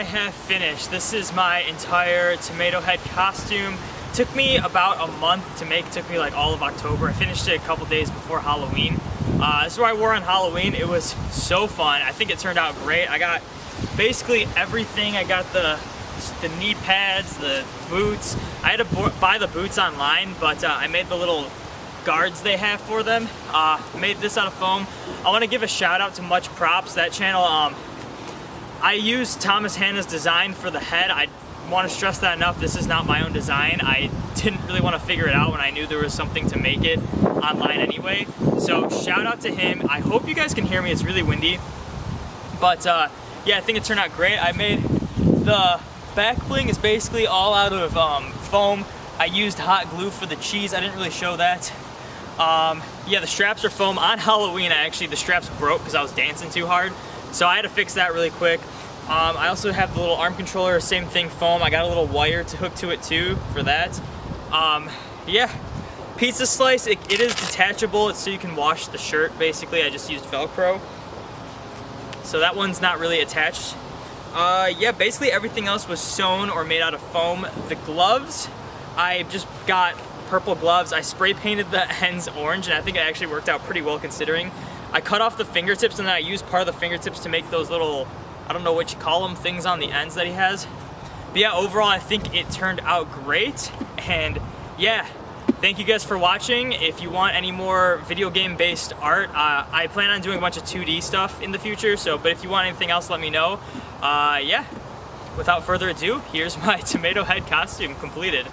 have finished. This is my entire tomato head costume. Took me about a month to make, took me like all of October. I finished it a couple days before Halloween. This is what I wore on Halloween. It was so fun. I think it turned out great. I got basically everything. I got the knee pads, the boots. I had to buy the boots online, but I made the little guards they have for them. Made this out of foam. I want to give a shout out to Much Props, that channel. I used Thomas Hanna's design for the head. I want to stress that enough. This is not my own design. I didn't really want to figure it out when I knew there was something to make it online anyway. So shout out to him. I hope you guys can hear me. It's really windy. But yeah, I think it turned out great. I made the back bling is basically all out of foam. I used hot glue for the cheese. I didn't really show that. Yeah, the straps are foam. On Halloween, the straps broke because I was dancing too hard. So I had to fix that really quick. I also have the little arm controller, same thing, foam. I got a little wire to hook to it too for that. Yeah, pizza slice, it is detachable. It's so you can wash the shirt, basically. I just used Velcro. So that one's not really attached. Yeah, basically everything else was sewn or made out of foam. The gloves, I just got purple gloves. I spray painted the ends orange, and I think it actually worked out pretty well considering. I cut off the fingertips, and then I used part of the fingertips to make those little, I don't know what you call them, things on the ends that he has. But yeah, overall I think it turned out great. And yeah, thank you guys for watching. If you want any more video game based art, I plan on doing a bunch of 2D stuff in the future. But if you want anything else, let me know. Yeah, without further ado, here's my tomato head costume completed.